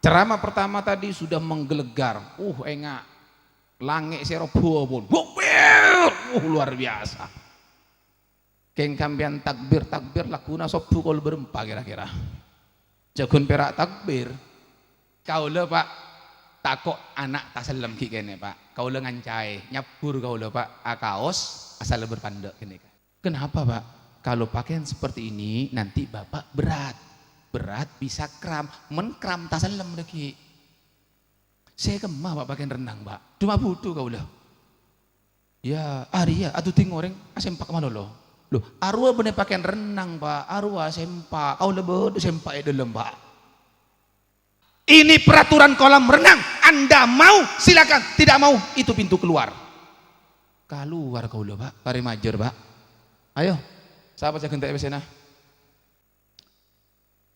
Ceramah pertama tadi sudah menggelegar. Enggak. Langit serobo pun. Luar biasa. Keng kampian takbir lakuna sobu kol berempa kira-kira. Jagun perak takbir. Kau le Pak takok anak tasalem ki kene Pak. Kau le ngancai nyabur kau le Pak akaos asal berpandek kene. Kenapa Pak? Kalau pakaian seperti ini nanti Bapak berat bisa kram, menkram tasalem lagi. Saya kemah Pak pakaian renang Pak. Cuma butuh kau le. Ya, Arya atuh ting orang asempak mana lo? Loh, arwah bener pakaian renang Pak, arwah sempak, kau lebih sempak dalam Pak. Ini peraturan kolam renang, Anda mau silakan, tidak mau itu pintu keluar. Keluar kau loh Pak, pari majur Pak. Ayo, sahabat saya gentek besena.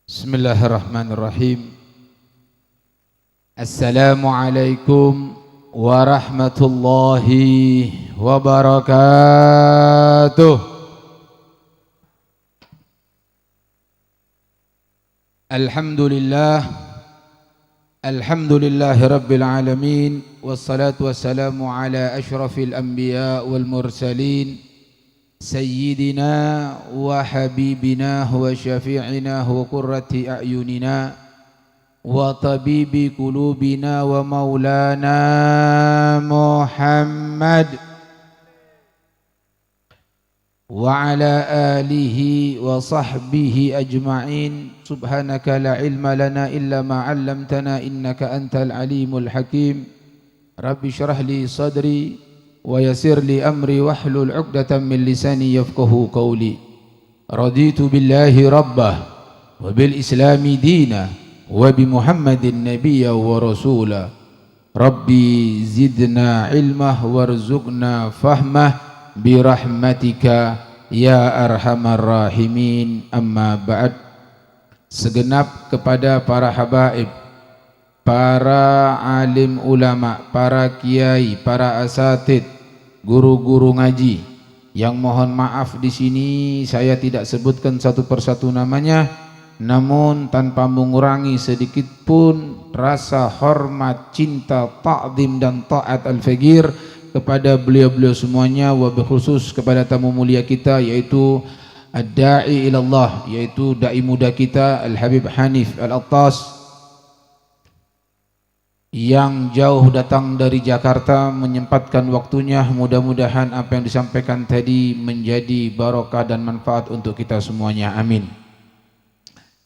Bismillahirrahmanirrahim. Assalamualaikum warahmatullahi wabarakatuh. Alhamdulillahi rabbil alamin, wassalatu wassalamu ala ashrafil anbiya wal mursalin, sayyidina wa habibina wa syafi'ina wa qurrati a'yunina wa tabibi qulubina wa maulana Muhammad wa ala alihi wa sahbihi ajma'in. Subhanaka la ilma lana illa ma 'allamtana innaka antal alimul hakim. Rabbi shrah li sadri wa yassir li amri wahlul 'uqdatam min lisani yafqahu qawli. Raditu billahi rabbah wa bil islami dina wa bi Muhammadin nabiyya wa rasula. Rabbi zidna ilmah warzuqna fahmah birahmatika ya arhamar rahimin. Amma ba'd. Segenap kepada para habaib, para alim ulama, para kiai, para asatid, guru-guru ngaji yang mohon maaf di sini saya tidak sebutkan satu persatu namanya, namun tanpa mengurangi sedikit pun rasa hormat, cinta, ta'zim dan taat al-faqir kepada beliau-beliau semuanya, wabil khusus kepada tamu mulia kita yaitu ad-da'i ilallah, yaitu da'i muda kita Al-Habib Hanif Al-Attas yang jauh datang dari Jakarta menyempatkan waktunya. Mudah-mudahan apa yang disampaikan tadi menjadi barokah dan manfaat untuk kita semuanya, amin.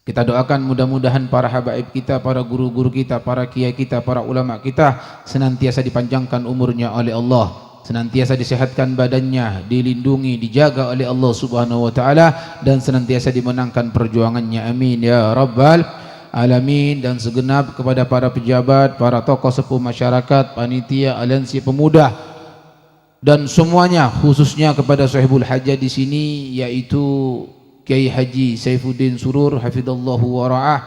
Kita doakan mudah-mudahan para habaib kita, para guru-guru kita, para kiai kita, para ulama kita senantiasa dipanjangkan umurnya oleh Allah, senantiasa disehatkan badannya, dilindungi, dijaga oleh Allah Subhanahu wa taala dan senantiasa dimenangkan perjuangannya, amin ya rabbal alamin. Dan segenap kepada para pejabat, para tokoh sepuh masyarakat, panitia, aliansi pemuda dan semuanya, khususnya kepada sahibul hajah di sini yaitu Kiai Haji Saifuddin Surur hafizallahu wa ra'ah,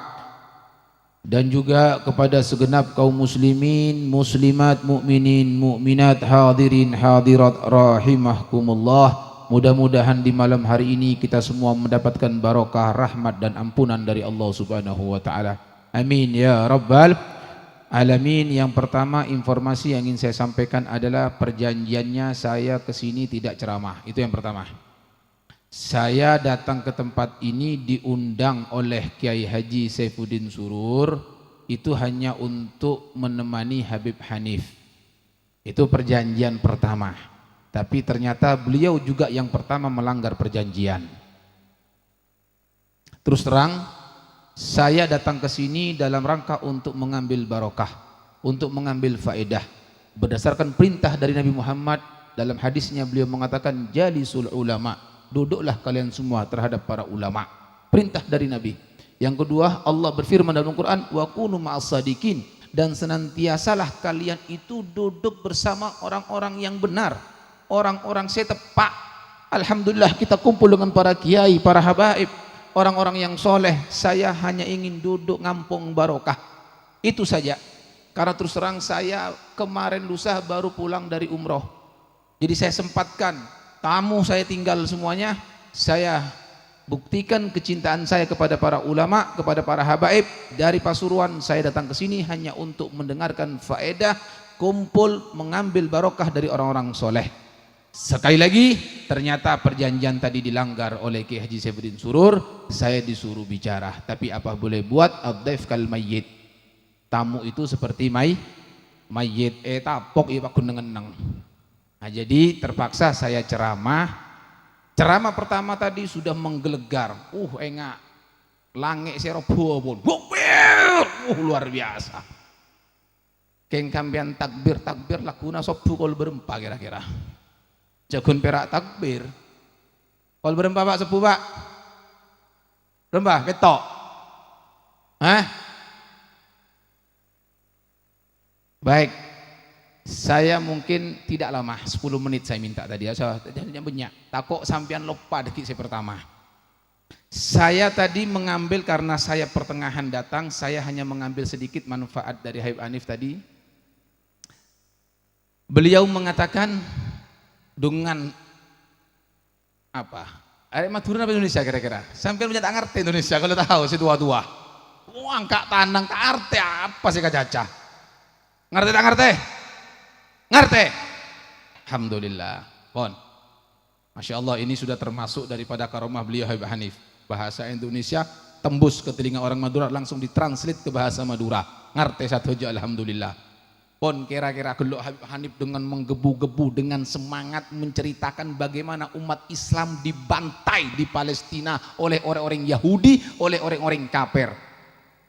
dan juga kepada segenap kaum muslimin, muslimat, mukminin, mukminat, hadirin, hadirat rahimahkumullah. Mudah-mudahan di malam hari ini kita semua mendapatkan barokah, rahmat dan ampunan dari Allah Subhanahu wa taala. Amin ya rabbal alamin. Yang pertama, informasi yang ingin saya sampaikan adalah perjanjiannya saya ke sini tidak ceramah. Itu yang pertama. Saya datang ke tempat ini diundang oleh Kiai Haji Saifuddin Surur itu hanya untuk menemani Habib Hanif. Itu perjanjian pertama. Tapi ternyata beliau juga yang pertama melanggar perjanjian. Terus terang, saya datang ke sini dalam rangka untuk mengambil barokah, untuk mengambil faedah berdasarkan perintah dari Nabi Muhammad. Dalam hadisnya beliau mengatakan jalisul ulama, duduklah kalian semua terhadap para ulama, perintah dari Nabi. Yang kedua, Allah berfirman dalam Al-Quran, wa kunu ma'as sadiqin, dan senantiasalah kalian itu duduk bersama orang-orang yang benar, orang-orang saya tepak. Alhamdulillah kita kumpul dengan para kiai, para habaib, orang-orang yang soleh. Saya hanya ingin duduk ngampung barokah, itu saja. Karena terus terang saya kemarin lusa baru pulang dari umroh, jadi saya sempatkan tamu saya tinggal semuanya, saya buktikan kecintaan saya kepada para ulama, kepada para habaib. Dari Pasuruan saya datang ke sini hanya untuk mendengarkan faedah, kumpul, mengambil barokah dari orang-orang soleh. Sekali lagi, ternyata perjanjian tadi dilanggar oleh Kiai Haji Saifuddin Surur. Saya disuruh bicara, tapi apa boleh buat, ad-dhaif kal mayyit. Tamu itu seperti mayyit, tapok ya Pak Gunengeneng. Nah, jadi terpaksa saya ceramah. Ceramah pertama tadi sudah menggelegar. Enggak. Langit serobo pun. Luar biasa. Keng kampian takbir lakuna sobu kol berempa kira-kira. Jagun perak takbir. Kol berempa Pak sepu Pak. Berempa ketok. Hah? Baik. Saya mungkin tidak lama, 10 menit saya minta tadi. Saya banyak. Takut sampean lupa detik saya pertama. Saya tadi mengambil karena saya pertengahan datang, saya hanya mengambil sedikit manfaat dari Habib Hanif tadi. Beliau mengatakan dengan apa? Madura apa Indonesia kira-kira? Sampean punya tak ngerti Indonesia kalau tahu si tua-tua. Angkat tanang tak ngerti apa sih kacaca. Ngerti tak ngerti? Ngerti? Alhamdulillah. Pon. Masya Allah, ini sudah termasuk daripada karomah beliau Habib Hanif. Bahasa Indonesia tembus ke telinga orang Madura, langsung ditranslate ke bahasa Madura. Ngerti satu aja alhamdulillah. Pon, kira-kira gelok Habib Hanif dengan menggebu-gebu, dengan semangat menceritakan bagaimana umat Islam dibantai di Palestina oleh orang-orang Yahudi, oleh orang-orang kafir.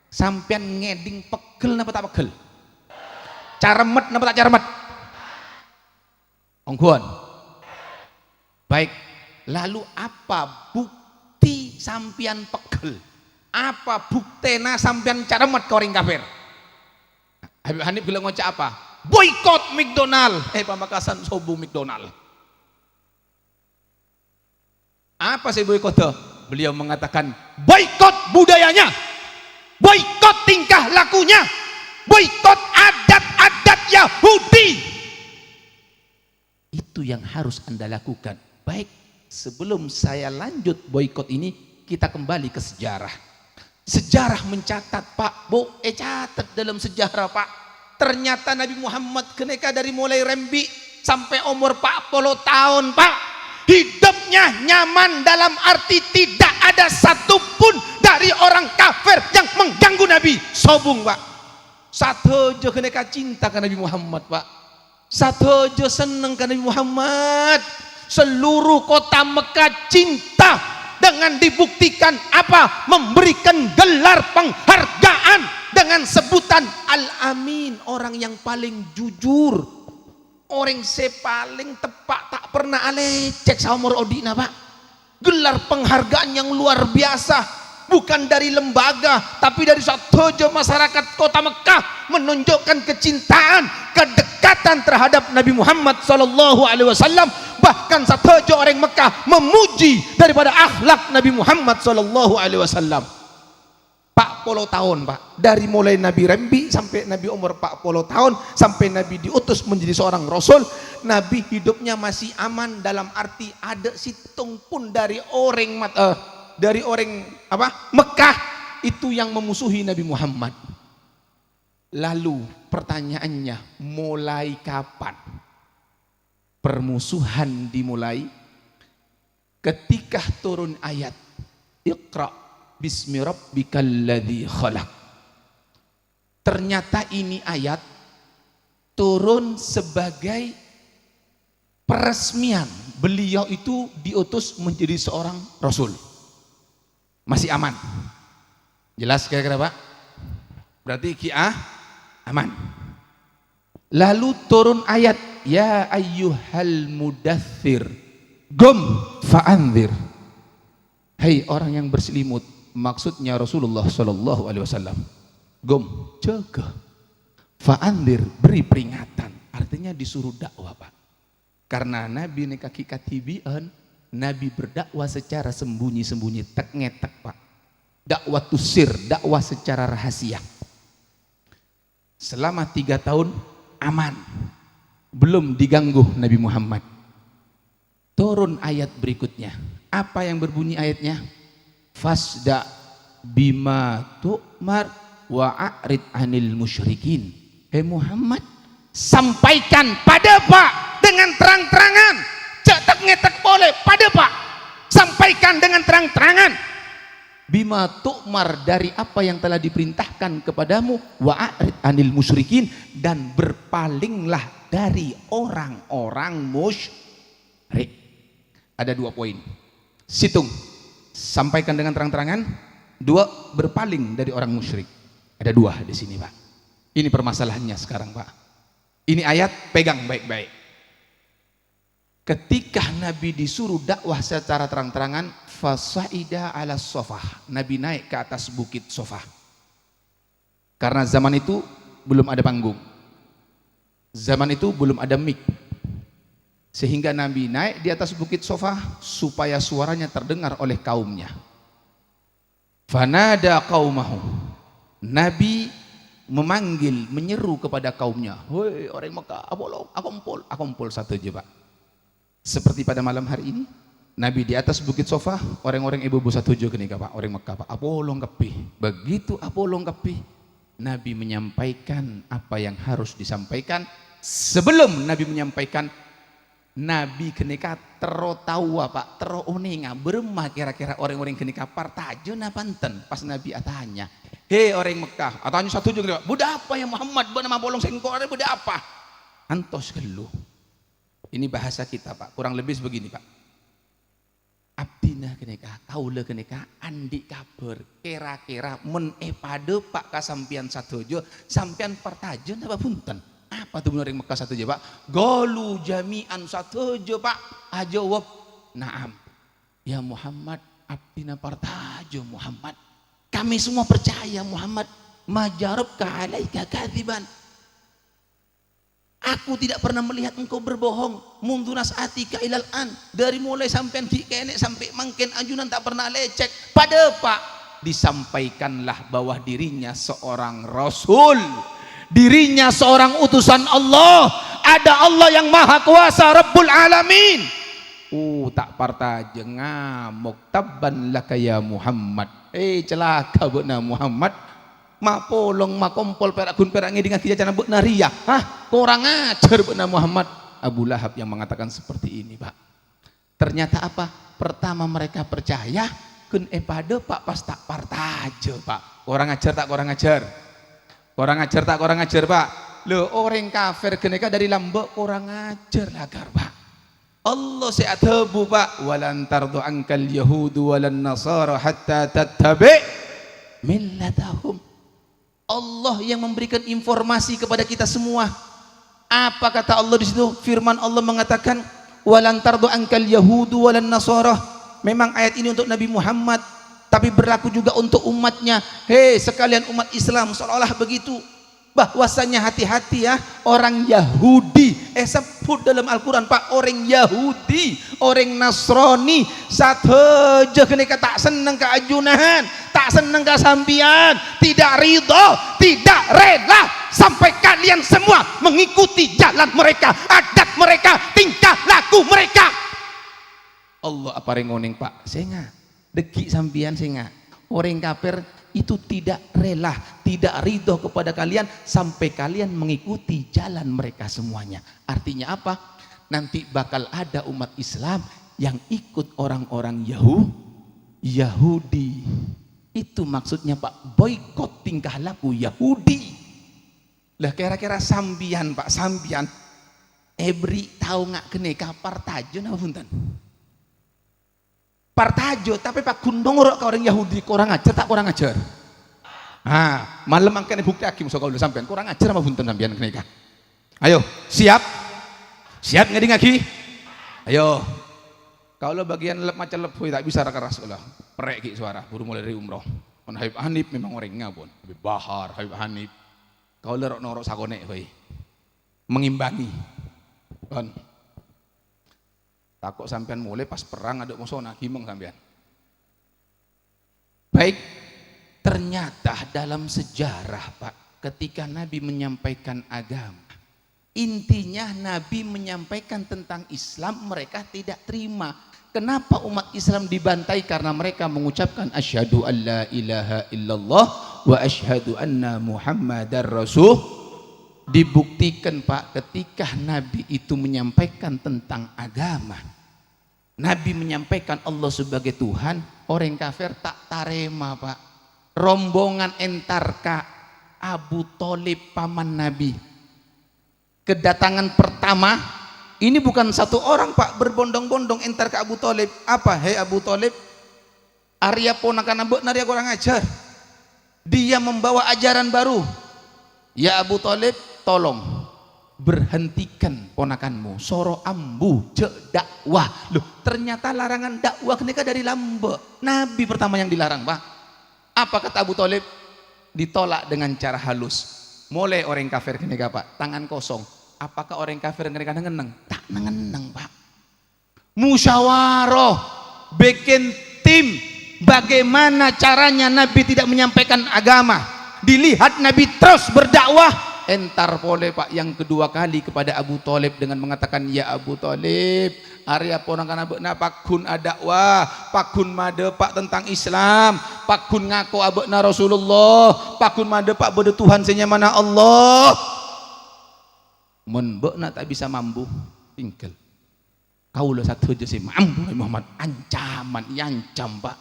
Sampean ngeding pegel napa tak pegel? Caremet napa tak caremet? Ongguan. Baik, lalu apa bukti sampian pegel? Apa buktena sampian caremet ke orang kafir? Habib Hanif bilang ngocak apa? Boykot McDonald. Pamakasan sobu McDonald. Apa sih boykot? Beliau mengatakan boykot budayanya, boykot tingkah lakunya, boykot adat-adat Yahudi. Itu yang harus Anda lakukan. Baik, sebelum saya lanjut boykot ini, kita kembali ke sejarah. Sejarah mencatat Pak, catat dalam sejarah Pak. Ternyata Nabi Muhammad ketika dari mulai rembi sampai umur 40 tahun Pak, hidupnya nyaman dalam arti tidak ada satupun dari orang kafir yang mengganggu Nabi. Sobung Pak. Satu aja ketika cinta ke Nabi Muhammad Pak. Satu aja seneng ke Nabi Muhammad. Seluruh kota Mekah cinta dengan dibuktikan apa? Memberikan gelar penghargaan dengan sebutan Al-Amin, orang yang paling jujur, orang paling tepat, tak pernah alecek saumur odina Pak. Gelar penghargaan yang luar biasa, bukan dari lembaga tapi dari satu masyarakat kota Mekah, menunjukkan kecintaan, kedekatan terhadap Nabi Muhammad SAW. Bahkan satu orang Mekah memuji daripada akhlak Nabi Muhammad SAW. 40 tahun Pak, dari mulai Nabi rembi sampai Nabi umur 40 tahun, sampai Nabi diutus menjadi seorang Rasul, Nabi hidupnya masih aman dalam arti ada situng pun dari orang Mekah itu yang memusuhi Nabi Muhammad. Lalu pertanyaannya, mulai kapan permusuhan dimulai? Ketika turun ayat Iqra bismi rabbikal ladzi khalaq. Ternyata ini ayat turun sebagai peresmian beliau itu diutus menjadi seorang Rasul. Masih aman. Jelas kira-kira Pak? Berarti aman. Lalu turun ayat ya ayyuhal mudaththir gum fa'anzir. Hai orang yang berselimut, maksudnya Rasulullah Shallallahu Alaihi Wasallam. Gum, jaga. Fa'anzir, beri peringatan. Artinya disuruh dakwah Pak. Karena Nabi ini kaki katibian, Nabi berdakwah secara sembunyi-sembunyi, tek ngetek Pak. Dakwah tusir, dakwah secara rahasia. Selama 3 tahun aman, belum diganggu Nabi Muhammad. Turun ayat berikutnya. Apa yang berbunyi ayatnya? fasda bima tu'mar wa a'rid anil musyrikin. Hei Muhammad, sampaikan pada Pak dengan terang-terangan, cetak ngetek boleh pada Pak, sampaikan dengan terang-terangan bima tu'mar, dari apa yang telah diperintahkan kepadamu, wa a'rid anil musyrikin, dan berpalinglah dari orang-orang musyrik. Ada 2 poin, situng, sampaikan dengan terang-terangan, 2 berpaling dari orang musyrik. Ada 2 di sini Pak. Ini permasalahannya sekarang Pak. Ini ayat pegang baik-baik. Ketika Nabi disuruh dakwah secara terang-terangan, fasaida ala sofah, Nabi naik ke atas bukit Sofah. Karena zaman itu belum ada panggung, zaman itu belum ada mic, sehingga Nabi naik di atas bukit Sofah supaya suaranya terdengar oleh kaumnya. Fanada qaumahu, Nabi memanggil, menyeru kepada kaumnya, "Hoi orang Mekah, aku empul satu je Pak." Seperti pada malam hari ini, Nabi di atas bukit Sofah, orang-orang ibu-ibu satu je kenika Pak, orang Mekah Pak, apolong kepi. Begitu apolong kepi, Nabi menyampaikan apa yang harus disampaikan. Sebelum Nabi menyampaikan, Nabi kenika tahu Pak, oninga beremah kira-kira orang-orang kenika partajo na panten. Pas Nabi atanya, "Hei orang Mekah," atanya satu juga, "Budak apa ya Muhammad, nama bolong sengkor, budak apa?" Antos keluh. Ini bahasa kita Pak, kurang lebih begini Pak. Abdina kenika, kaula kenika, andi kabar, kira-kira men epade Pak kasampian satu jo, sampian partajo napa punten. Apa tuh orang Mekah satu jo Pak? Golu jami'an satu jo Pak. Ajawab, "Naam ya Muhammad, abdina partajo Muhammad. Kami semua percaya Muhammad, majarab ka alaika kadziban. Aku tidak pernah melihat engkau berbohong. Mundu nas'atika ilal an, dari mulai sampean kene sampai mangken ajunan tak pernah lecek." Pada Pak disampaikanlah bahwa dirinya seorang rasul, dirinya seorang utusan Allah, ada Allah yang maha kuasa, Rabbul Alamin. Tak partaje ngamuk, tabban laka ya Muhammad. Celaka beuna Muhammad, mapolong makompol perakun perak ngiding kijana beuna ria. Kurang ajar beuna Muhammad. Abu Lahab yang mengatakan seperti ini Pak. Ternyata apa? Pertama mereka percaya, kun epade Pak pas tak partaje Pak. Kurang ajar tak kurang ajar? Kurang ajar tak kurang ajar Pak? Loh, orang kafir kenika dari lambek, kurang ajar lagar Pak. Allah se'atabu Pak, walan tardu ankal yahudu walan nasara hatta tattabi' millatahum. Allah yang memberikan informasi kepada kita semua. Apa kata Allah di situ? Firman Allah mengatakan, walan tardu ankal yahudu walan nasara. Memang ayat ini untuk Nabi Muhammad, tapi berlaku juga untuk umatnya. Hei sekalian umat Islam, seolah-olah begitu, bahwasanya hati-hati ya orang Yahudi, sebut dalam Al-Quran Pak, orang Yahudi, orang Nasrani sateja kenika tak senang keajunan, tak senang kesampian, tidak ridho, tidak rela sampai kalian semua mengikuti jalan mereka, adat mereka, tingkah laku mereka. Allah apa rengoning Pak, saya deki sampian saya orang kafir itu tidak rela, tidak ridho kepada kalian sampai kalian mengikuti jalan mereka semuanya. Artinya apa? Nanti bakal ada umat Islam yang ikut orang-orang Yahudi. Itu maksudnya Pak, boikot tingkah laku Yahudi. Lah kira-kira sambian Pak, sambian Ebri tahu nggak keneka partajo apa punten? Partajo, tapi Pak Gundong ke orang Yahudi kurang ajar tak kurang ajar? Malam angkane bukti hakim so kalau sampean kurang ajar apa punten sampean kenika. Ayo, siap? Siap ngeding lagi? Ayo. Kalau bagian macam lebih tak bisa keras lah. Perek ki suara, baru mulai dari umroh. Kon Habib Hanif memang orangnya pun, Habib Bahar, Habib Hanif. Kau lerok norok sakone kowe. Mengimbangi. Kon takut sampean mulai pas perang ada musuhna gimeng sampean. Baik, ternyata dalam sejarah Pak, ketika Nabi menyampaikan agama, intinya Nabi menyampaikan tentang Islam, mereka tidak terima. Kenapa umat Islam dibantai? Karena mereka mengucapkan asyhadu alla ilaha illallah wa asyhadu anna muhammadar rasul. Dibuktikan Pak, ketika Nabi itu menyampaikan tentang agama, Nabi menyampaikan Allah sebagai Tuhan, orang kafir tak tarema Pak. Rombongan entarka Abu Thalib paman Nabi, kedatangan pertama ini bukan satu orang Pak, berbondong-bondong entar ke Abu Thalib. Apa? Hei Abu Thalib, Arya ponakan abek naria kurang ajar, dia membawa ajaran baru. Ya Abu Thalib, tolong berhentikan ponakanmu, soro ambu cek dakwah. Loh, ternyata larangan dakwah kenika dari lambe Nabi pertama yang dilarang Pak. Apa kata Abu Thalib? Ditolak dengan cara halus. Mulai orang kafir kenika Pak, tangan kosong. Apakah orang kafir kenika nengeneng? Tak nengeneng Pak. Musyawarah, bikin tim, bagaimana caranya Nabi tidak menyampaikan agama. Dilihat Nabi terus berdakwah, entar boleh Pak yang kedua kali kepada Abu Thalib dengan mengatakan, ya Abu Thalib, Arya ponakan abekna pakun adakwah, pakun made Pak tentang Islam, pakun ngaku abekna Rasulullah, pakun made Pak bede Tuhan senya mana Allah. Mun bekna tak bisa mampu, tinggal. Kaulah satu aja sih mampu Nabi Muhammad, ancaman, yancam Pak.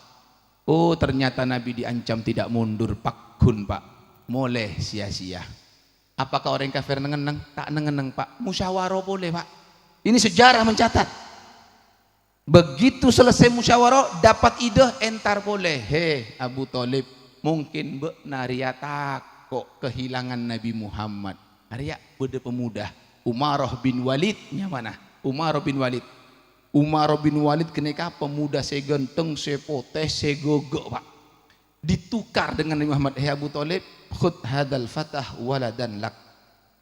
Oh ternyata Nabi diancam tidak mundur, pakun Pak, moleh sia-sia. Apakah orang kafir nengeneng? Tak nengeneng Pak. Musyawarah boleh Pak. Ini sejarah mencatat. Begitu selesai musyawarah, dapat ide entar boleh. Hei Abu Thalib, mungkin naria takut kehilangan Nabi Muhammad. Arya beda pemuda. Umarah bin Walidnya mana? Umarah bin Walid. Umarah bin Walid kenika pemuda segenteng, sepoteh, segogok Pak. Ditukar dengan Nabi Muhammad. Hei Abu Thalib, khud hadal fatah waladan lak.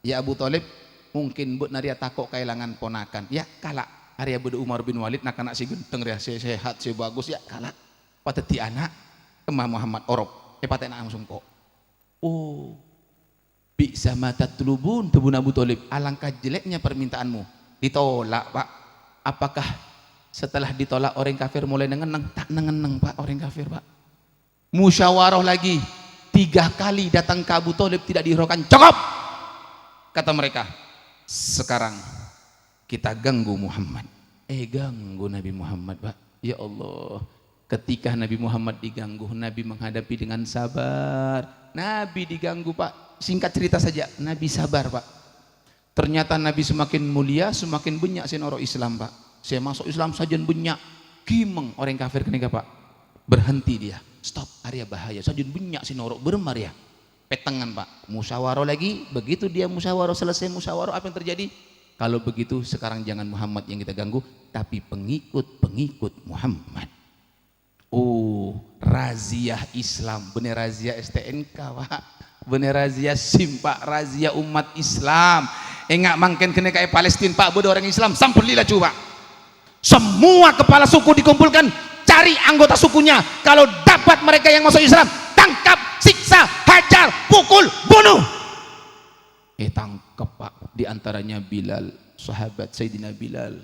Ya Abu Thalib, mungkin naria takut kehilangan ponakan. Ya kalak. Arya beda Umar bin Walid nak anak si genteng ya, sehat, si bagus ya kalah. Pateti anak kemah Muhammad orok. Patena langsung kok. Oh, bisa mata tulubun tebun Abu Thalib. Alangkah jeleknya permintaanmu. Ditolak Pak. Apakah setelah ditolak orang kafir mulai nengeneng? Tak nengeneng Pak orang kafir Pak. Musyawarah lagi. 3 kali datang ke Abu Thalib tidak dihiraukan. Cukup. Kata mereka. Sekarang kita ganggu Muhammad. Ganggu Nabi Muhammad Pak. Ya Allah, ketika Nabi Muhammad diganggu, Nabi menghadapi dengan sabar. Nabi diganggu Pak, singkat cerita saja, Nabi sabar Pak. Ternyata Nabi semakin mulia, semakin banyak sinoro Islam Pak. Saya masuk Islam sajian banyak, kimeng orang kafir kenika Pak. Berhenti dia, stop, area bahaya, sajian banyak sinoro beremar ya. Petengan Pak, musyawarah lagi. Begitu dia musyawarah, selesai musyawarah, apa yang terjadi? Kalau begitu sekarang jangan Muhammad yang kita ganggu, tapi pengikut-pengikut Muhammad. Oh, razia Islam, bener razia STNK Pak, bener razia SIM Pak, razia umat Islam. Enggak mangken kena kayak Palestina Pak, bodoh orang Islam, sampelilah coba. Semua kepala suku dikumpulkan, cari anggota sukunya. Kalau dapat mereka yang masuk Islam, tangkap, siksa, hajar, pukul, bunuh. Tangkap Pak. Di antaranya Bilal, sahabat Sayyidina Bilal.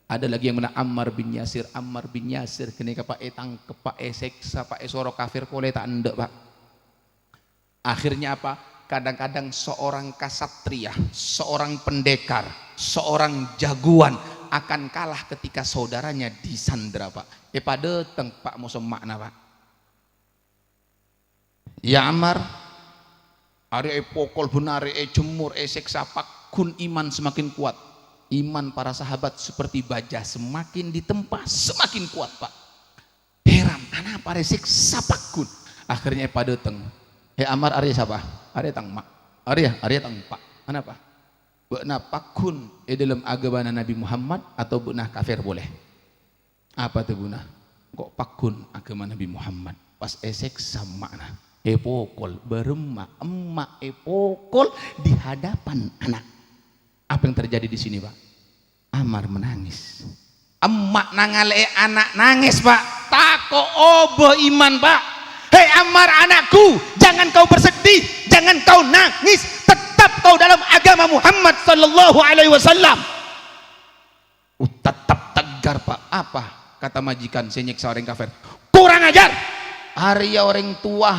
Ada lagi yang mana Ammar bin Yasir. Ammar bin Yasir kenika Pak tangkep Pak seksa Pak soro kafir boleh tak andek Pak. Akhirnya apa? Kadang-kadang seorang kasatria, seorang pendekar, seorang jagoan akan kalah ketika saudaranya disandera Pak. Pada teng Pak musuh makna Pak. Ya Ammar, are pokol benar, jemur, seksa Pak. Kun iman semakin kuat. Iman para sahabat seperti baja, semakin ditempa semakin kuat Pak. Heran, anak para siksa Pak kun. Akhirnya pada teng. Hei Ammar, Arya siapa? Arya tang mak. Arya tang Pak. Kenapa? Beuna pakun dalam agama Nabi Muhammad atau beuna kafir boleh? Apa tuh beuna? Kok pakun agama Nabi Muhammad? Pas esek sama nah. Epokol berema emak epokol di hadapan anak. Apa yang terjadi di sini Pak? Ammar menangis. Emak nangale anak nangis Pak. Tako obo iman Pak. Hei Ammar anakku, jangan kau bersedih, jangan kau nangis, tetap kau dalam agama Muhammad sallallahu alaihi wasallam. Tetap tegar Pak. Apa? kata majikan saya nyiksa orang kafir. Kurang ajar. Arya orang tua,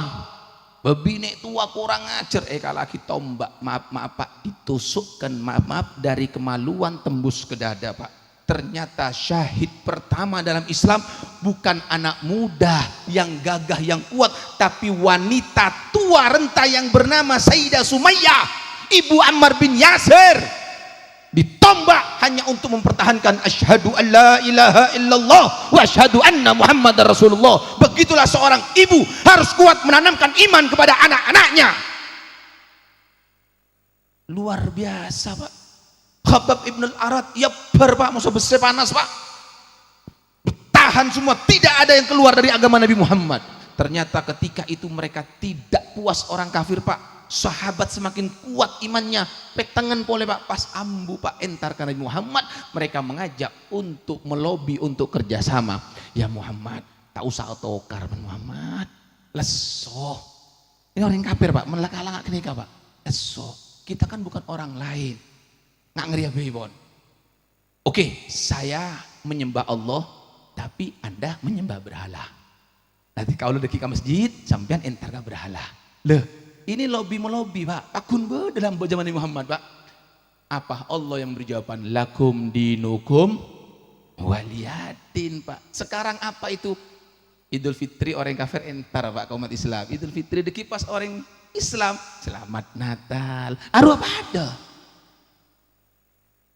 bebinek tua kurang ajar. Kalau lagi tombak, maaf Pak, ditusukkan maaf dari kemaluan tembus ke dada Pak. Ternyata syahid pertama dalam Islam bukan anak muda yang gagah yang kuat, tapi wanita tua renta yang bernama Sayyidah Sumayyah, ibu Ammar bin Yasir, ditombak hanya untuk mempertahankan asyhadu an la ilaha illallah wa asyhadu anna muhammadar rasulullah. Begitulah seorang ibu harus kuat menanamkan iman kepada anak-anaknya. Luar biasa Pak. Khabbab ibn al-Arat, ya Pak, musuh besi panas Pak, bertahan semua, tidak ada yang keluar dari agama Nabi Muhammad. Ternyata ketika itu mereka tidak puas orang kafir Pak, sahabat semakin kuat imannya, petangan boleh Pak, pas ambu Pak entarkan Nabi Muhammad, mereka mengajak untuk melobi untuk kerjasama. Ya Muhammad, tak usah otokar Muhammad, lesoh. Ini orang kafir Pak, melaka-laka kenika Pak, lesoh. Kita kan bukan orang lain. Nak ngeriah behibon. Oke, saya menyembah Allah, tapi Anda menyembah berhala. Nanti kalau deki ke masjid, sampean entar ke berhala. Loh, ini lobby melobi Pak. Akun be dalam zaman Muhammad Pak. Apa Allah yang berjawaban? Lakum dinukum waliyadin Pak. Sekarang apa itu? Idul Fitri orang kafir entar Pak, umat Islam. Idul Fitri deki pas orang Islam, selamat Natal. Aru apa ada?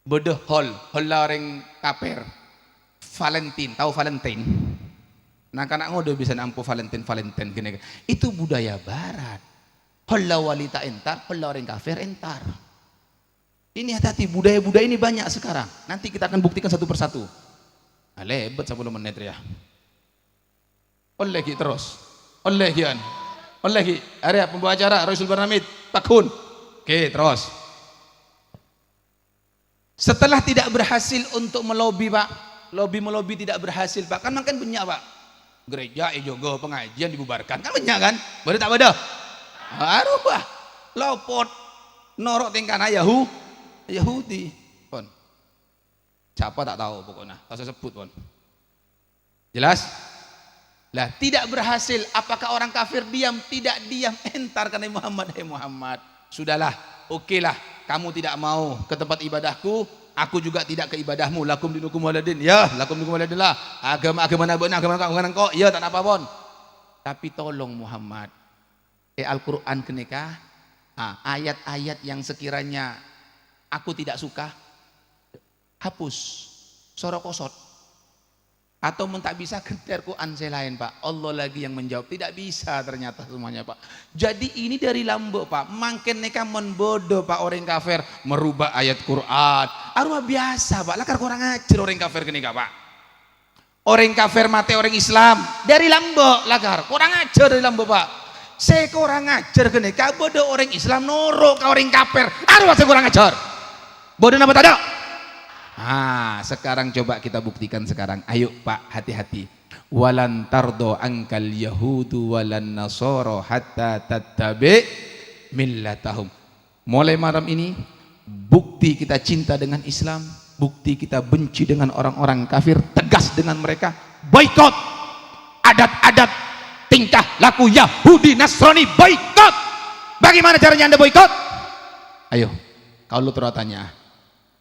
Bodoh hol orang kafir. Valentine, tahu Valentine? Nah kanak ngodo bisa nampu Valentine gini. Itu budaya barat. Holla walita entar, holla orang kafir entar. Ini hati-hati, budaya-budaya ini banyak sekarang. Nanti kita akan buktikan satu persatu. Nah, lebet 10 menit ya. Oleh terus. Oleh gian. Oleh area pembawa acara Rasul Barnamid Pakun. Oke, terus. Setelah tidak berhasil untuk melobi Pak, melobi tidak berhasil Pak, kan makin banyak Pak. Gereja jogo pengajian dibubarkan, kan banyak kan? Boleh tak ada? Aduh Pak, lopot norok tingkana Yahudi pon. Siapa tak tahu pokoknya, tak usah sebut pon. Jelas? Lah tidak berhasil, apakah orang kafir diam? Tidak diam, entar karena Muhammad, sudahlah, okelah, kamu tidak mau ke tempat ibadahku, aku juga tidak ke ibadahmu. Lakum dinukum waladin, ya lakum dinukum waladin lah. Agama kok, ya tak apa pun. Tapi tolong Muhammad, Al-Quran kenika, ayat-ayat yang sekiranya aku tidak suka, hapus, sorok kosot. Atau tak bisa gentar Quran saya lain Pak. Allah lagi yang menjawab. Tidak bisa ternyata semuanya Pak. Jadi ini dari Lambo Pak. Makin neka menbodoh Pak orang kafir merubah ayat Quran. Arwah biasa Pak. Lakar kurang ajar orang kafir kenika Pak. Orang kafir mati orang Islam dari Lambo lakar kurang ajar dari Lambo Pak. Saya kurang ajar kenika bodoh orang Islam norok ke orang kafir. Arwah saya kurang ajar. Bodoh apa tak ada? Sekarang coba kita buktikan sekarang. Ayo Pak, hati-hati. Walan tardo angkal yahudu walan nasoro hatta tattabi millatahum. Mulai malam ini bukti kita cinta dengan Islam, bukti kita benci dengan orang-orang kafir, tegas dengan mereka, boikot adat-adat tingkah laku Yahudi Nasrani, boikot. Bagaimana caranya Anda boikot? Ayo, kalau terus tanya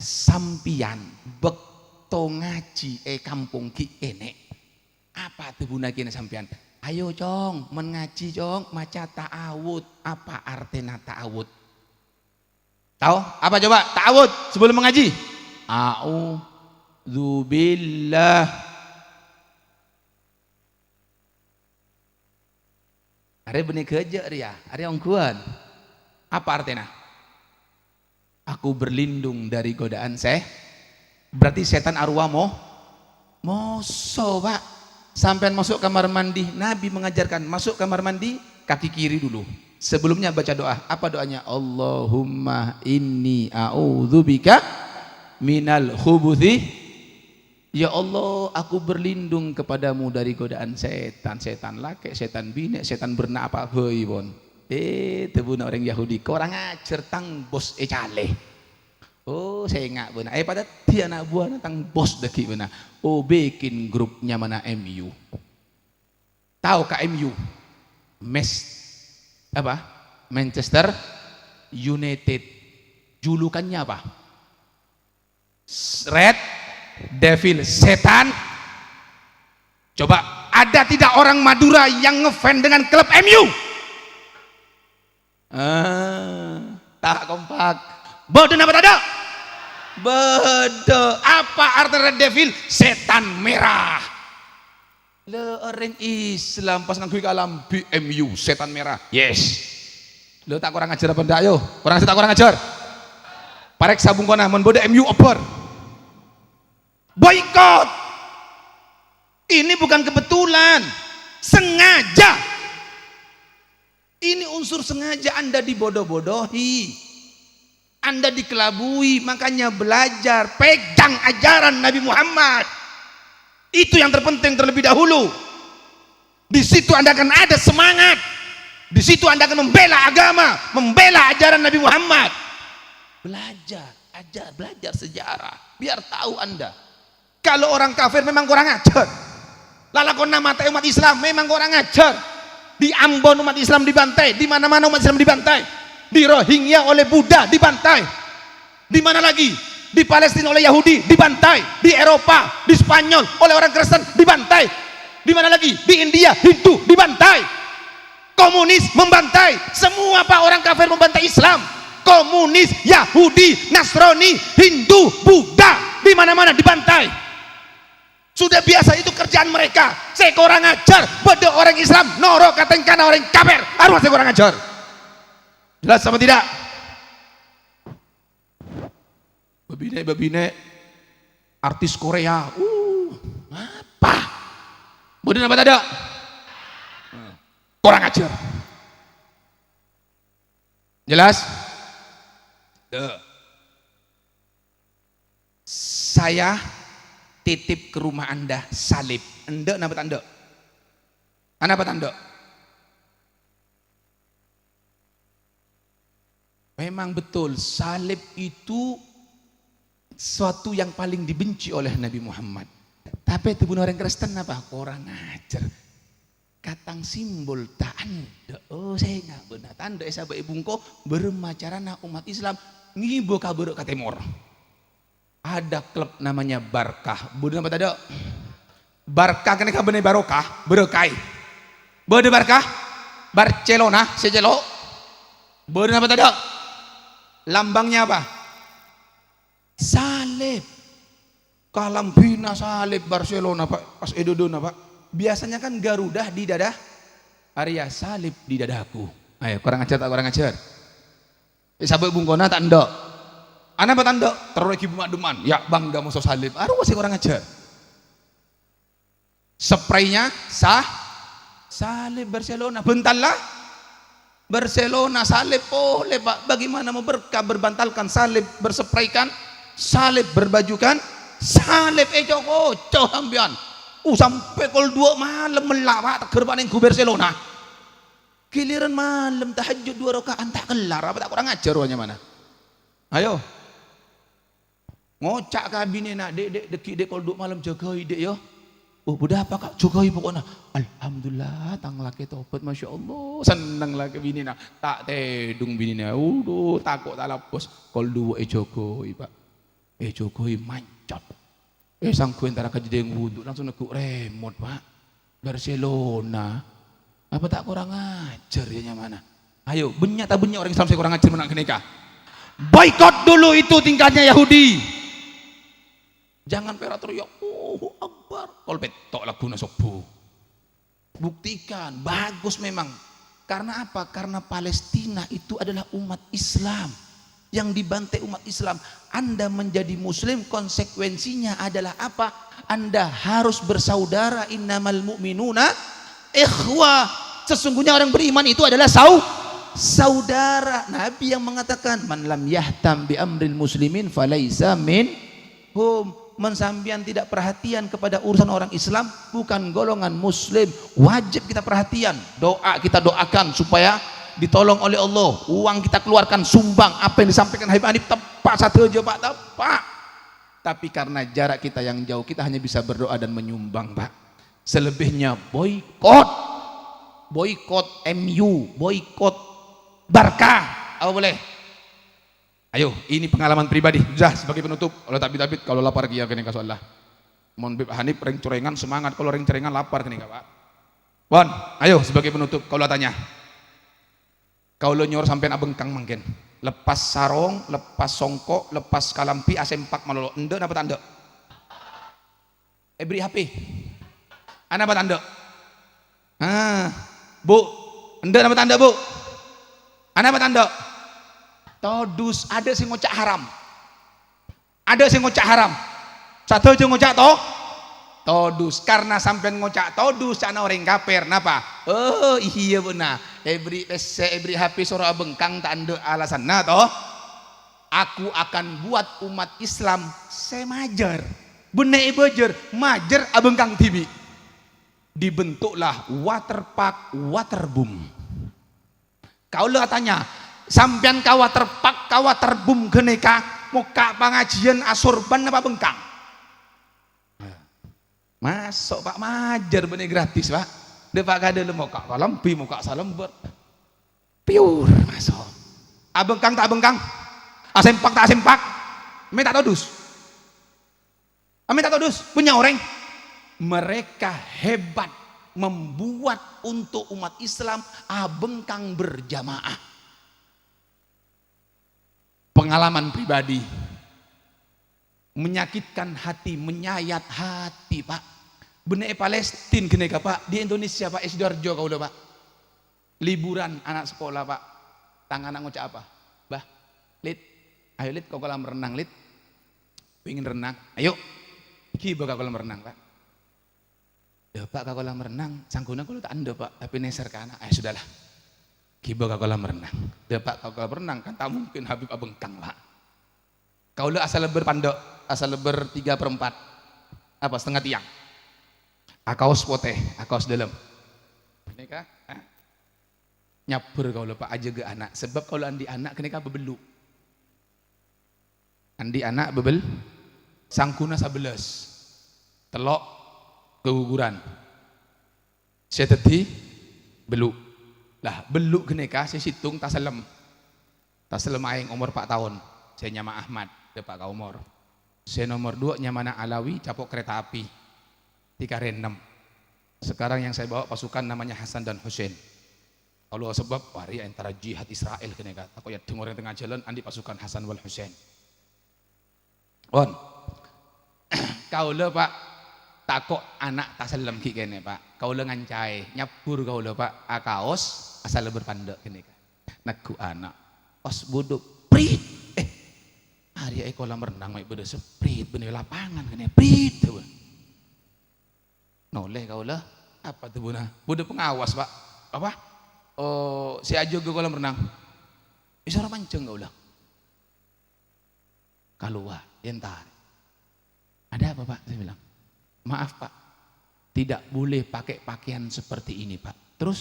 sampian bekto ngaji kampung ki enek apa tuh guna kini sampian? Ayo cong mengaji cong maca ta'awud. Apa artinya ta'awud? Tahu apa coba ta'awud sebelum mengaji? A'udzubillah. Are benih kerja ria, are ongkuan. Apa artinya? Aku berlindung dari godaan berarti setan arwah moso Pak. Sampai masuk kamar mandi, Nabi mengajarkan masuk kamar mandi kaki kiri dulu. Sebelumnya baca doa. Apa doanya? Allahumma inni a'udzubika minal khubuthi. Ya Allah, aku berlindung kepadamu dari godaan setan laki, setan bini, setan bernapa heuy bon. Tebuna orang Yahudi, kurang ajar tang bos cale. Oh, saya ingat benar. Pada dia anak buah tentang bos deki benar. Oh, bikin grupnya mana MU. Tahu kak MU? Apa? Manchester United. Julukannya apa? Red Devil, setan. Coba, ada tidak orang Madura yang ngefans dengan klub MU? Tak kompak. Bodoh apa tak ada? Bodoh. Apa arti Red Devil? Setan merah. Le orang Islam pas ngakui kalam BMU setan merah. Yes. Lo tak kurang ajar apa ndak yo? Kurang ajar. Parek sabung kona mun bodoh MU oper. Boykot. Ini bukan kebetulan. Sengaja. Ini unsur sengaja Anda dibodoh-bodohi. Anda dikelabui, makanya belajar, pegang ajaran Nabi Muhammad. Itu yang terpenting terlebih dahulu. Di situ Anda akan ada semangat. Di situ Anda akan membela agama, membela ajaran Nabi Muhammad. Belajar sejarah, biar tahu Anda. Kalau orang kafir memang kurang ajar. Lalakon nama umat Islam memang kurang ajar. Di Ambon umat Islam dibantai, di mana-mana umat Islam dibantai. Di Rohingya oleh Buddha dibantai. Di mana lagi? Di Palestina oleh Yahudi dibantai. Di Eropa, di Spanyol oleh orang Kristen dibantai. Di mana lagi? Di India Hindu dibantai. Komunis membantai. Semua pak orang kafir membantai Islam. Komunis, Yahudi, Nasrani, Hindu, Buddha di mana-mana dibantai. Sudah biasa itu kerjaan mereka. Saya kurang ajar. Bodoh orang Islam, noro katengkan orang kafir. Harus saya kurang ajar. Jelas sama tidak? Babine artis Korea. Apa? Bodoh apa tidak? Kurang ajar. Jelas? Saya titip ke rumah Anda salib. Anda apa tanda? Anda apa tanda? Memang betul, salib itu suatu yang paling dibenci oleh Nabi Muhammad. Tapi itu bunuh orang Kristen apa? Kurang ajar. Katang simbol tak anda. Oh saya nggak benar. Tanda sahabat ibungko bermacarana umat Islam ngibo kabur ke timur. Ada klub namanya Barkah. Bunuh apa tadi? Barkah kena kabur barokah, berokai. Bunuh Barkah, Barcelona, sejelo. Bunuh apa tadi? Lambangnya apa? Salib. Kalambina salib Barcelona pak. Pas edodona pak. Biasanya kan Garuda di dada. Arya salib di dadaku. Ayo kurang ajar tak kurang ajar. Sabuk bungkona tak ndok. Ana apa tandok? Terus lagi bumak-duman. Ya bangga musuh salib. Aduh masih kurang ajar. Spraynya salib Barcelona. Bentarlah. Barcelona salib boleh pak. Bagaimana mau berbantalkan salib, berspraykan salib, berbajukan salib Joko hambian. Sampai kol 2 malam melawat gerbaning ku Barcelona. Giliran malam tahajud 2 rakaat tak kelar apa tak kurang ajar wanya mana. Ayo. Ngocak kabine nak dek kol 2 malam jagai dek yo. Oh budak apa kak jogai pokoknya. Alhamdulillah tang laki tobat masya Allah seneng laki bini nak tak tedung bini nak. Takut tak lapos kol 2 jogoi pak. Jogoi mancot. Sangku antara kejadian wudhu langsung nekuk remote pak. Barcelona. Apa tak kurang ajar ya mana? Ayo banyak orang Islam saya kurang ajar menang kenika. Boykot dulu itu tingkatnya Yahudi. Jangan peratur ya akbar. Kol betok lagu nasobu. Buktikan bagus memang. Karena apa? Karena Palestina itu adalah umat Islam yang dibantai umat Islam. Anda menjadi muslim konsekuensinya adalah apa? Anda harus bersaudara. Innamal mu'minuna ikhwah. Sesungguhnya orang beriman itu adalah saudara. Nabi yang mengatakan man lam yahtam bi amril muslimin falaisa minhum. Mensambian tidak perhatian kepada urusan orang Islam bukan golongan muslim. Wajib kita perhatian. Doa kita doakan supaya ditolong oleh Allah, uang kita keluarkan, sumbang, apa yang disampaikan Habib Hanif tepat satu aja Pak, tepat. Tapi karena jarak kita yang jauh, kita hanya bisa berdoa dan menyumbang Pak. Selebihnya boykot, boykot MU, boykot Barca, apa boleh? Ayo, ini pengalaman pribadi. Sudah sebagai penutup. Kalau tabit-tabit, kalau lapar kia kene ka soallah. Mon Habib Hanif ring corengan semangat, kalau ring corengan lapar kene Pak. Bon, ayo sebagai penutup kalau tanya. Kau lo nyor sampean abengkang mangken. Lepas sarong, lepas songkok, lepas kalampi, asempak malolo. Ende dapat ande. Beri HP. Ana dapat ande. Bu, ende dapat ande, Bu. Ana dapat ande. Todus ada sing ngocak haram. Ada sing ngocak haram. Satu aja ngocak toh. Todus karena sampean ngocak todus ana orang kafir. Napa? Oh iya benar. Ebri HP soro abengkang tak ande alasan nah toh. Aku akan buat umat Islam semajer. Bener bejer majer abengkang TV. Dibentuklah waterpark waterboom. Kau lo tanya, sampean ka waterpark ka waterboom geneka muka pengajian asurban apa bengkang? Masuk Pak majer bener gratis Pak. Depak kada le muka kalampi muka salember. Pure masuk. Abengkang tak abengkang? Asempak tak asempak? Ame tak todus. Ame tak todus punya orang. Mereka hebat membuat untuk umat Islam abengkang berjamaah. Pengalaman pribadi menyakitkan hati, menyayat hati Pak. Bener Palestina kene Pak, di Indonesia Pak Sidoarjo kau udah Pak. Liburan anak sekolah Pak. Tangan anak ngucap apa? Bah, Lid, ayo Lid kau kolam renang Lid. Pengen renang, ayo. Iki bakal kolam renang Pak. Ya Pak kau kolam renang, sangkuna kalau tak anda Pak, tapi neser ke anak. Sudahlah. Kiba kau kolam renang. Ya Pak kau kolam renang kan tak mungkin Habib abengkang Pak. Kau le asal leber pandok, asal leber 3/4. Apa setengah tiang. Akaos poteh, akaos dalam. Ini kah? Nyapur kau lupa aja ke anak. Sebab kalau andi anak kena kah bebelu. Andi anak bebel, sangkuna 11. Telok keguguran. Saya tadi belu. Lah belu kena kah? Saya hitung tasalem. Tasalem aing umur 4 tahun. Saya nyama Ahmad, depak kau umur. Saya nomor 2 nyamana Alawi, capok kereta api. 3 6. Sekarang yang saya bawa pasukan namanya Hasan dan Hussein. Kalau sebab wari antara jihad Israel kene kan. Aku ya dengar yang tengah jalan andi pasukan Hasan wal Hussein. On. Kau le Pak takok anak tasalem ki kene Pak. Kau le ngancai nyapur kau le Pak akaos asal berpandek kene kan. Naku anak os bodoh prit. Hari ai kolam renang mai beda seprit bener lapangan kene prit tuh. Noleh kau lah apa tuh buna? Budak pengawas Pak. Apa? Oh si ajo ke kolam renang. Isara mancing kau lah. Keluar entar. Ada apa Pak? Saya bilang. Maaf Pak. Tidak boleh pakai pakaian seperti ini Pak. Terus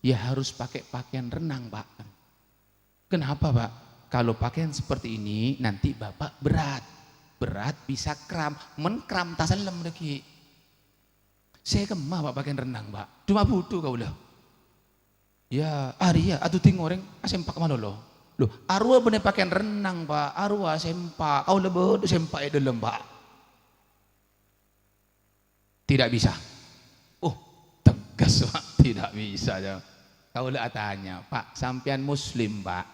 ya harus pakai pakaian renang Pak. Kenapa Pak? Kalau pakaian seperti ini nanti Bapak berat. Berat bisa kram. Menkram tasalem lagi. Saya kemah Pak pakaian renang Pak. Cuma butuh kau lah. Ya Arya atau tingoreng asempak mana lo? Loh arwah bener pakaian renang Pak. Arwah sempak. Kau lebih sempak dalam Pak. Tidak bisa. Oh tegas Pak. Tidak bisa. Kau lah tanya Pak. Sampian Muslim Pak.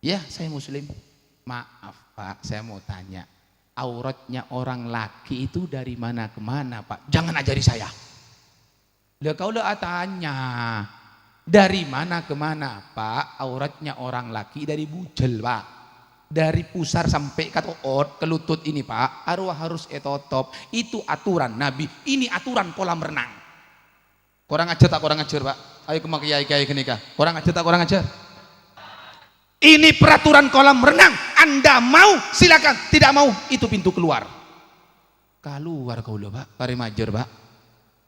Ya saya Muslim. Maaf Pak. Saya mau tanya. Auratnya orang laki itu dari mana ke mana Pak? Jangan ajari saya. Lah kau lah tanya. Dari mana ke mana Pak? Auratnya orang laki dari bujel Pak. Dari pusar sampai ke toot, ke lutut ini Pak. Arwah harus etotop. Itu aturan Nabi. Ini aturan kolam renang. Korang ajar tak korang ajar Pak? Ayo kemak kiai kenika. Korang ajar tak korang ajar? Ini peraturan kolam renang. Anda mau silakan, tidak mau itu pintu keluar. Keluar kau lo Pak, pari majer Pak.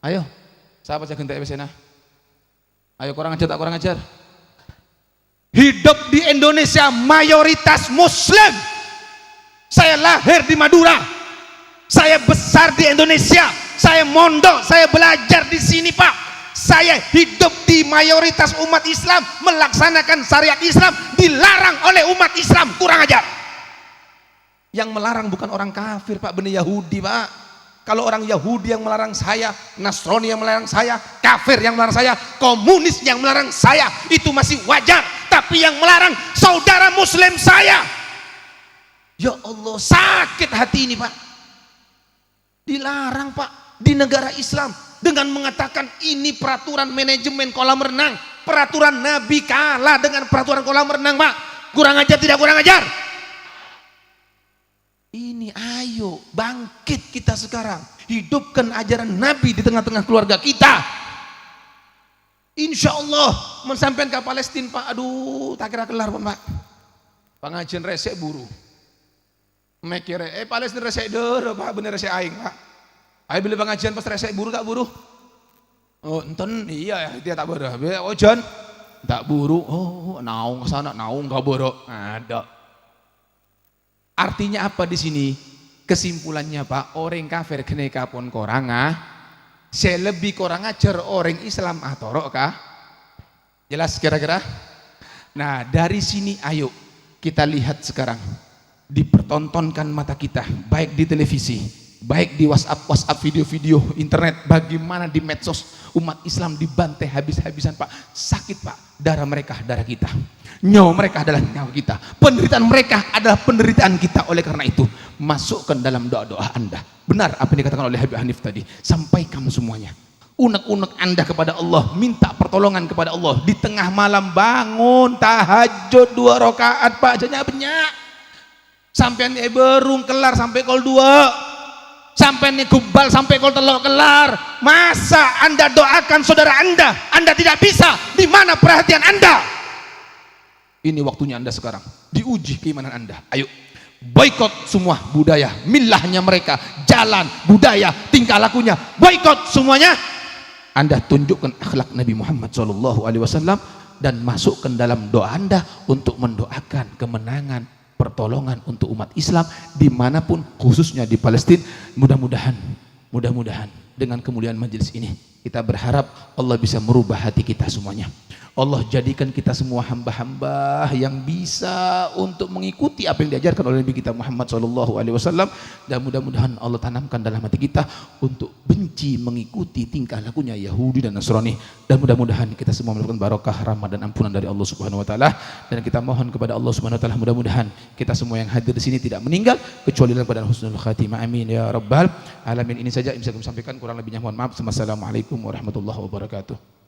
Ayo, siapa saya gentek sana? Ayo korang ajar tak korang ajar? hidup di Indonesia mayoritas Muslim. Saya lahir di Madura, saya besar di Indonesia, saya mondok, saya belajar di sini Pak. Saya hidup di mayoritas umat Islam, melaksanakan syariat Islam, dilarang oleh umat Islam, kurang ajar. Yang melarang bukan orang kafir Pak, benar Yahudi Pak. Kalau orang Yahudi yang melarang saya, Nasrani yang melarang saya, kafir yang melarang saya, komunis yang melarang saya, itu masih wajar. Tapi yang melarang saudara Muslim saya, ya Allah, sakit hati ini Pak. Dilarang Pak di negara Islam dengan mengatakan ini peraturan manajemen kolam renang, peraturan Nabi kalah dengan peraturan kolam renang Pak. Kurang ajar, tidak kurang ajar? Ini ayo bangkit kita sekarang, hidupkan ajaran Nabi di tengah-tengah keluarga kita. Insya Allah mensampaikan ke Palestina Pak. Aduh, tak kira kelar Pak. Pengajian resek buru. Mekire Palestina resek doro Pak, bener resek aing Pak. Ayo beli pengajian pas resek buru tak buru. Oh enten iya dia tak buru. Oh John tak buru. Oh naung ke sana, naung gak buru. Ada. Artinya apa di sini? Kesimpulannya Pak, orang kafir kene kapon koranga, saya lebih korang ajar orang Islam atorok kah? Jelas kira-kira? Nah dari sini ayo kita lihat sekarang, dipertontonkan mata kita, baik di televisi, baik di WhatsApp video-video internet, bagaimana di medsos umat Islam dibantai habis-habisan Pak. Sakit Pak, darah mereka darah kita, nyawa mereka adalah nyawa kita, penderitaan mereka adalah penderitaan kita. Oleh karena itu masukkan dalam doa-doa Anda. Benar apa yang dikatakan oleh Habib Hanif tadi, sampaikan semuanya, unek-unek Anda kepada Allah, minta pertolongan kepada Allah. Di tengah malam bangun tahajud 2 rakaat Pak, jadinya banyak sampai nih berung kelar sampai kol 2, sampai nih kubal sampai kol telok kelar. Masa Anda doakan saudara Anda tidak bisa? Di mana perhatian Anda? Ini waktunya Anda sekarang diuji keimanan Anda. Ayo boikot semua budaya, milahnya mereka, jalan, budaya, tingkah lakunya, boikot semuanya. Anda tunjukkan akhlak Nabi Muhammad SAW dan masukkan dalam doa Anda untuk mendoakan kemenangan, pertolongan untuk umat Islam dimanapun, khususnya di Palestina. Mudah-mudahan dengan kemuliaan majelis ini kita berharap Allah bisa merubah hati kita semuanya. Allah jadikan kita semua hamba-hamba yang bisa untuk mengikuti apa yang diajarkan oleh Nabi kita Muhammad SAW, dan mudah-mudahan Allah tanamkan dalam hati kita untuk benci mengikuti tingkah lakunya Yahudi dan Nasrani, dan mudah-mudahan kita semua mendapatkan barokah, rahmat dan ampunan dari Allah Subhanahu wa taala. Dan kita mohon kepada Allah Subhanahu wa taala mudah-mudahan kita semua yang hadir di sini tidak meninggal kecuali dalam keadaan husnul khatimah. Amin ya rabbal alamin. Ini saja yang bisa kami sampaikan, kurang lebihnya mohon maaf. Wassalamualaikum warahmatullahi wabarakatuh.